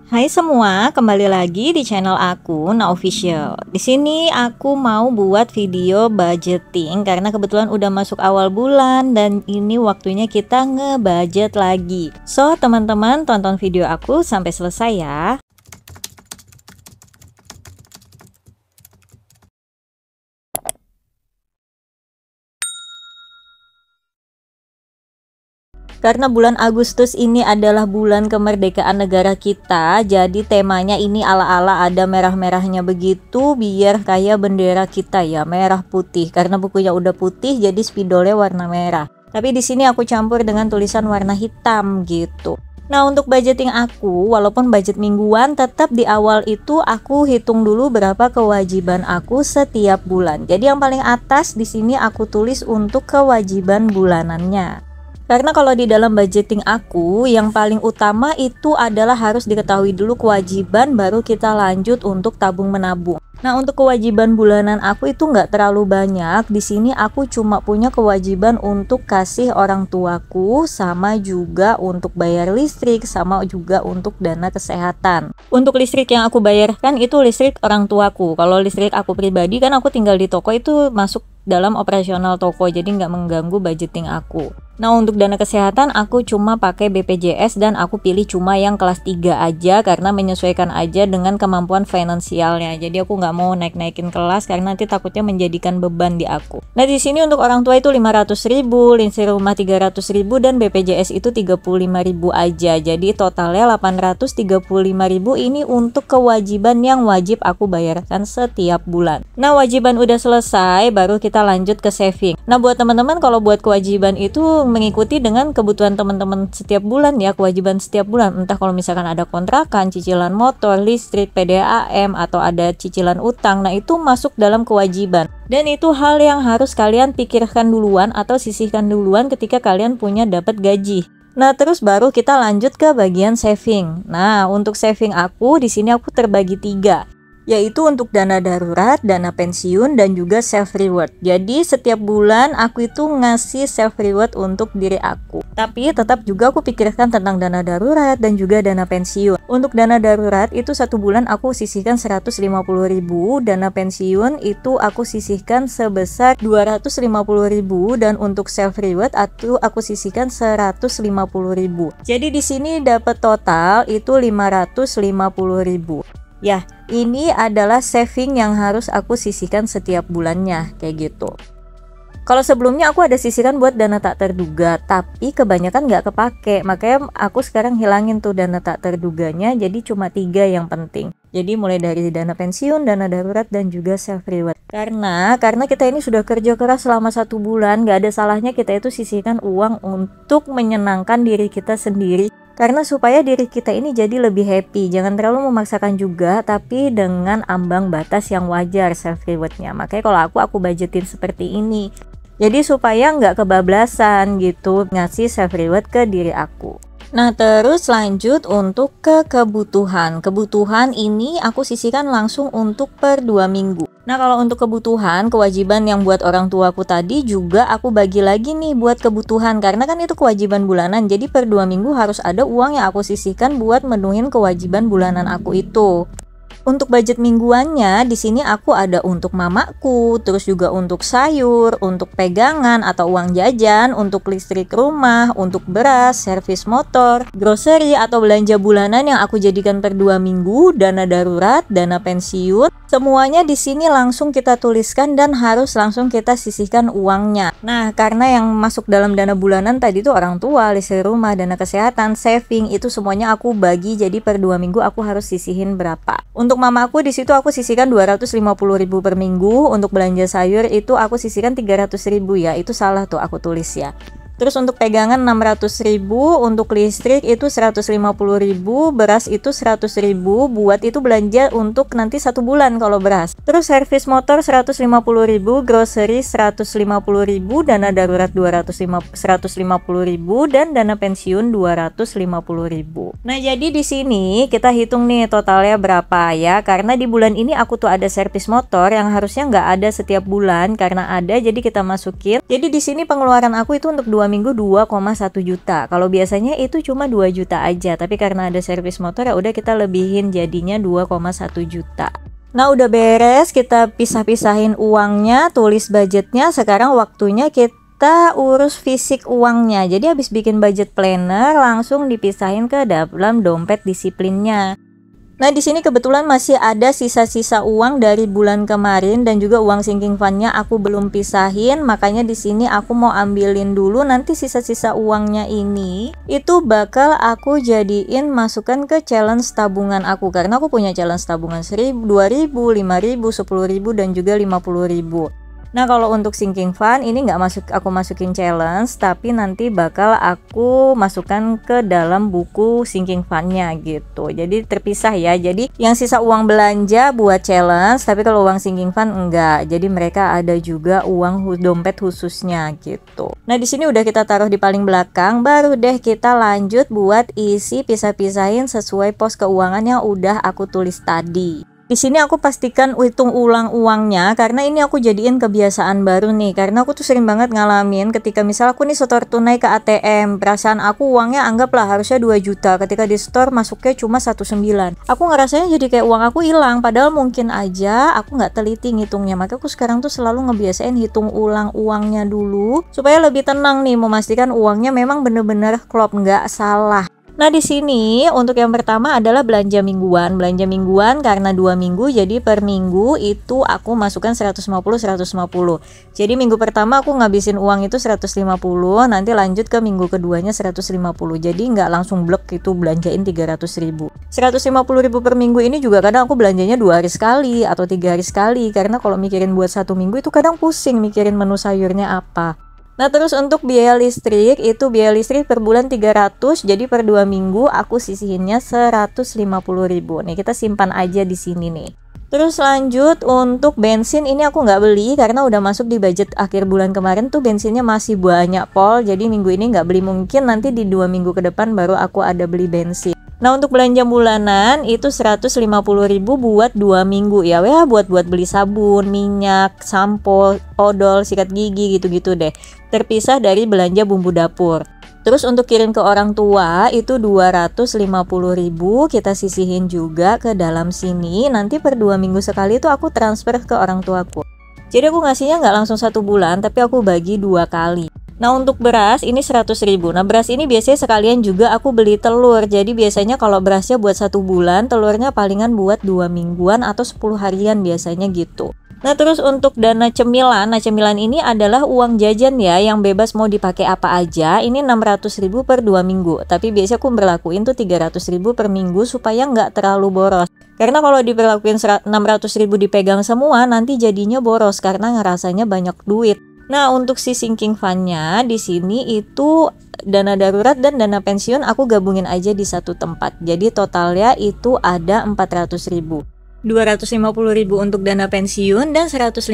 Hai semua, kembali lagi di channel aku, Na Official. Di sini aku mau buat video budgeting karena kebetulan udah masuk awal bulan dan ini waktunya kita ngebudget lagi. So, teman-teman tonton video aku sampai selesai ya. Karena bulan Agustus ini adalah bulan kemerdekaan negara kita, jadi temanya ini ala-ala ada merah-merahnya begitu, biar kayak bendera kita ya, merah putih. Karena bukunya udah putih, jadi spidolnya warna merah. Tapi di sini aku campur dengan tulisan warna hitam gitu. Nah, untuk budgeting aku, walaupun budget mingguan, tetap di awal itu aku hitung dulu berapa kewajiban aku setiap bulan. Jadi yang paling atas di sini aku tulis untuk kewajiban bulanannya. Karena kalau di dalam budgeting aku, yang paling utama itu adalah harus diketahui dulu kewajiban, baru kita lanjut untuk tabung menabung. Nah, untuk kewajiban bulanan aku itu nggak terlalu banyak. Di sini aku cuma punya kewajiban untuk kasih orang tuaku, sama juga untuk bayar listrik, sama juga untuk dana kesehatan. Untuk listrik yang aku bayarkan itu listrik orang tuaku. Kalau listrik aku pribadi kan aku tinggal di toko itu masuk dalam operasional toko, jadi nggak mengganggu budgeting aku. Nah, untuk dana kesehatan aku cuma pakai BPJS dan aku pilih cuma yang kelas 3 aja karena menyesuaikan aja dengan kemampuan finansialnya. Jadi aku nggak mau naik-naikin kelas karena nanti takutnya menjadikan beban di aku. Nah, di sini untuk orang tua itu 500.000, listrik rumah 300.000 dan BPJS itu 35.000 aja. Jadi totalnya 835.000 ini untuk kewajiban yang wajib aku bayarkan setiap bulan. Nah, wajiban udah selesai, baru kita lanjut ke saving. Nah, buat teman-teman kalau buat kewajiban itu mengikuti dengan kebutuhan teman-teman setiap bulan ya, kewajiban setiap bulan. Entah kalau misalkan ada kontrakan, cicilan motor, listrik, PDAM, atau ada cicilan utang, nah itu masuk dalam kewajiban. Dan itu hal yang harus kalian pikirkan duluan atau sisihkan duluan ketika kalian punya dapat gaji. Nah, terus baru kita lanjut ke bagian saving. Nah, untuk saving aku di sini aku terbagi 3. Yaitu untuk dana darurat, dana pensiun, dan juga self reward. Jadi setiap bulan aku itu ngasih self reward untuk diri aku. Tapi tetap juga aku pikirkan tentang dana darurat dan juga dana pensiun. Untuk dana darurat itu satu bulan aku sisihkan 150.000, dana pensiun itu aku sisihkan sebesar 250.000, dan untuk self reward aku sisihkan 150.000. Jadi di sini dapat total itu 550.000. Ya, ini adalah saving yang harus aku sisihkan setiap bulannya, kayak gitu. Kalau sebelumnya aku ada sisihkan buat dana tak terduga, tapi kebanyakan nggak kepake, makanya aku sekarang hilangin tuh dana tak terduganya, jadi cuma 3 yang penting. Jadi mulai dari dana pensiun, dana darurat, dan juga self reward. Karena kita ini sudah kerja keras selama 1 bulan, nggak ada salahnya kita itu sisihkan uang untuk menyenangkan diri kita sendiri. Karena supaya diri kita ini jadi lebih happy, jangan terlalu memaksakan juga, tapi dengan ambang batas yang wajar self rewardnya. Makanya kalau aku budgetin seperti ini. Jadi supaya nggak kebablasan gitu ngasih self reward ke diri aku. Nah, terus lanjut untuk ke kebutuhan. Kebutuhan ini aku sisihkan langsung untuk per 2 minggu. Nah, kalau untuk kebutuhan, kewajiban yang buat orang tuaku tadi juga aku bagi lagi nih buat kebutuhan. Karena kan itu kewajiban bulanan, jadi per 2 minggu harus ada uang yang aku sisihkan buat menuhin kewajiban bulanan aku itu. Untuk budget mingguannya di sini aku ada untuk mamaku, terus juga untuk sayur, untuk pegangan atau uang jajan, untuk listrik rumah, untuk beras, servis motor, grocery atau belanja bulanan yang aku jadikan per 2 minggu, dana darurat, dana pensiun. Semuanya di sini langsung kita tuliskan dan harus langsung kita sisihkan uangnya. Nah, karena yang masuk dalam dana bulanan tadi itu orang tua, listrik rumah, dana kesehatan, saving, itu semuanya aku bagi jadi per 2 minggu aku harus sisihin berapa. Untuk mama aku di situ aku sisihkan 250.000 per minggu. Untuk belanja sayur itu aku sisihkan 300.000 ya. Itu salah tuh aku tulis ya. Terus untuk pegangan 600.000, untuk listrik itu 150.000, beras itu 100.000, buat itu belanja untuk nanti 1 bulan kalau beras. Terus servis motor 150.000, grocery 150.000, dana darurat 150.000 dan dana pensiun 250.000. Nah, jadi di sini kita hitung nih totalnya berapa ya, karena di bulan ini aku tuh ada servis motor yang harusnya nggak ada setiap bulan, karena ada jadi kita masukin. Jadi di sini pengeluaran aku itu untuk 2 2 minggu 2,1 juta. Kalau biasanya itu cuma 2 juta aja, tapi karena ada servis motor ya udah kita lebihin jadinya 2,1 juta. Nah udah beres, kita pisah-pisahin uangnya, tulis budgetnya. Sekarang waktunya kita urus fisik uangnya. Jadi habis bikin budget planner langsung dipisahin ke dalam dompet disiplinnya. Nah di sini kebetulan masih ada sisa-sisa uang dari bulan kemarin dan juga uang sinking fundnya aku belum pisahin, makanya di sini aku mau ambilin dulu. Nanti sisa-sisa uangnya ini itu bakal aku jadiin masukan ke challenge tabungan aku, karena aku punya challenge tabungan 1000, 2000, 5000, 10000 dan juga 50000. Nah kalau untuk sinking fund ini nggak aku masukin challenge, tapi nanti bakal aku masukkan ke dalam buku sinking fundnya gitu. Jadi terpisah ya. Jadi yang sisa uang belanja buat challenge, tapi kalau uang sinking fund enggak. Jadi mereka ada juga uang dompet khususnya gitu. Nah di sini udah kita taruh di paling belakang, baru deh kita lanjut buat isi pisah-pisahin sesuai pos keuangan yang udah aku tulis tadi. Di sini aku pastikan hitung ulang uangnya, karena ini aku jadiin kebiasaan baru nih. Karena aku tuh sering banget ngalamin ketika misal aku nih setor tunai ke ATM, perasaan aku uangnya anggaplah harusnya 2 juta, ketika di store masuknya cuma 19. Aku ngerasanya jadi kayak uang aku hilang, padahal mungkin aja aku nggak teliti ngitungnya. Maka aku sekarang tuh selalu ngebiasain hitung ulang uangnya dulu, supaya lebih tenang nih, memastikan uangnya memang bener-bener klop, nggak salah. Nah di sini untuk yang pertama adalah belanja mingguan. Belanja mingguan karena 2 minggu, jadi per minggu itu aku masukkan 150. Jadi minggu pertama aku ngabisin uang itu 150, nanti lanjut ke minggu keduanya 150. Jadi nggak langsung blek itu belanjain 300.000. 150.000 per minggu ini juga kadang aku belanjanya 2 hari sekali atau 3 hari sekali, karena kalau mikirin buat 1 minggu itu kadang pusing mikirin menu sayurnya apa. Nah terus untuk biaya listrik, itu biaya listrik per bulan 300, jadi per 2 minggu aku sisihinnya 150.000. Nih kita simpan aja di sini nih. Terus lanjut untuk bensin ini aku nggak beli karena udah masuk di budget akhir bulan kemarin tuh bensinnya masih banyak pol, jadi minggu ini nggak beli, mungkin nanti di 2 minggu ke depan baru aku ada beli bensin. Nah untuk belanja bulanan itu 150.000 buat 2 minggu ya, buat beli sabun, minyak, sampo, odol, sikat gigi gitu-gitu deh. Terpisah dari belanja bumbu dapur. Terus untuk kirim ke orang tua itu 250.000 kita sisihin juga ke dalam sini. Nanti per 2 minggu sekali itu aku transfer ke orang tuaku. Jadi aku ngasihnya nggak langsung 1 bulan, tapi aku bagi 2 kali. Nah untuk beras ini 100.000. Nah beras ini biasanya sekalian juga aku beli telur. Jadi biasanya kalau berasnya buat 1 bulan, telurnya palingan buat 2 mingguan atau 10 harian biasanya gitu. Nah terus untuk dana cemilan, nah cemilan ini adalah uang jajan ya, yang bebas mau dipakai apa aja. Ini 600.000 per 2 minggu. Tapi biasanya aku berlakuin tuh 300.000 per minggu supaya nggak terlalu boros. Karena kalau diberlakuin 600.000 dipegang semua, nanti jadinya boros karena ngerasanya banyak duit. Nah untuk si sinking fundnya di sini itu dana darurat dan dana pensiun aku gabungin aja di satu tempat. Jadi totalnya itu ada 400.000. 250.000 untuk dana pensiun dan 150.000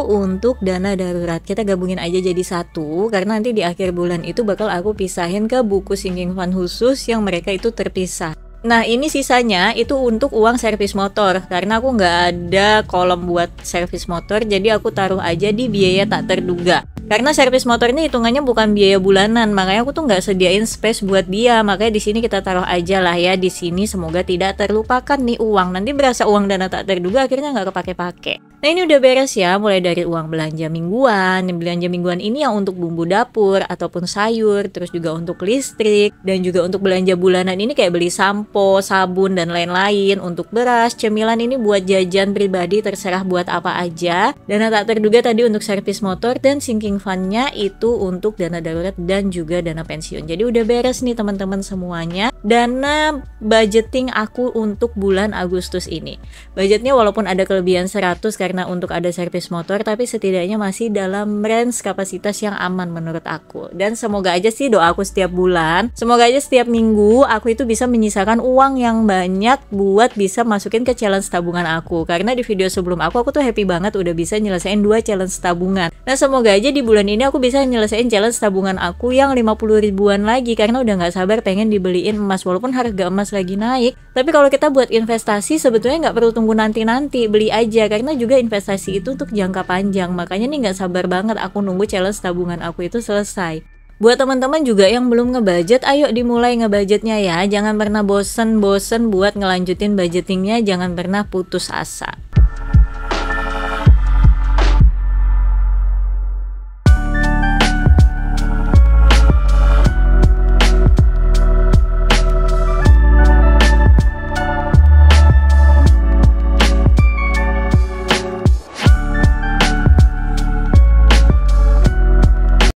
untuk dana darurat. Kita gabungin aja jadi satu, karena nanti di akhir bulan itu bakal aku pisahin ke buku sinking fund khusus yang mereka itu terpisah. Nah ini sisanya itu untuk uang servis motor, karena aku nggak ada kolom buat servis motor, jadi aku taruh aja di biaya tak terduga. Karena servis motor ini hitungannya bukan biaya bulanan, makanya aku tuh nggak sediain space buat dia. Makanya di sini kita taruh aja lah ya di sini. Semoga tidak terlupakan nih uang. Nanti berasa uang dana tak terduga akhirnya nggak kepake-pake. Nah ini udah beres ya, mulai dari uang belanja mingguan. Belanja mingguan ini yang untuk bumbu dapur ataupun sayur, terus juga untuk listrik, dan juga untuk belanja bulanan ini kayak beli sampo, sabun, dan lain-lain. Untuk beras, cemilan ini buat jajan pribadi, terserah buat apa aja. Dana tak terduga tadi untuk servis motor, dan sinking fundnya itu untuk dana darurat dan juga dana pensiun. Jadi udah beres nih teman-teman semuanya. Dana budgeting aku untuk bulan Agustus ini. Budgetnya walaupun ada kelebihan 100 karena untuk ada servis motor, tapi setidaknya masih dalam range kapasitas yang aman menurut aku. Dan semoga aja sih doa aku setiap bulan, semoga aja setiap minggu aku itu bisa menyisakan uang yang banyak buat bisa masukin ke challenge tabungan aku. Karena di video sebelum aku tuh happy banget udah bisa nyelesain 2 challenge tabungan. Nah semoga aja di bulan ini aku bisa nyelesain challenge tabungan aku yang 50 ribuan lagi, karena udah gak sabar pengen dibeliin emas walaupun harga emas lagi naik. Tapi kalau kita buat investasi sebetulnya nggak perlu tunggu nanti-nanti, beli aja, karena juga investasi itu untuk jangka panjang. Makanya nih nggak sabar banget aku nunggu challenge tabungan aku itu selesai. Buat teman-teman juga yang belum ngebudget, ayo dimulai ngebudgetnya ya. Jangan pernah bosen-bosen buat ngelanjutin budgetingnya, jangan pernah putus asa.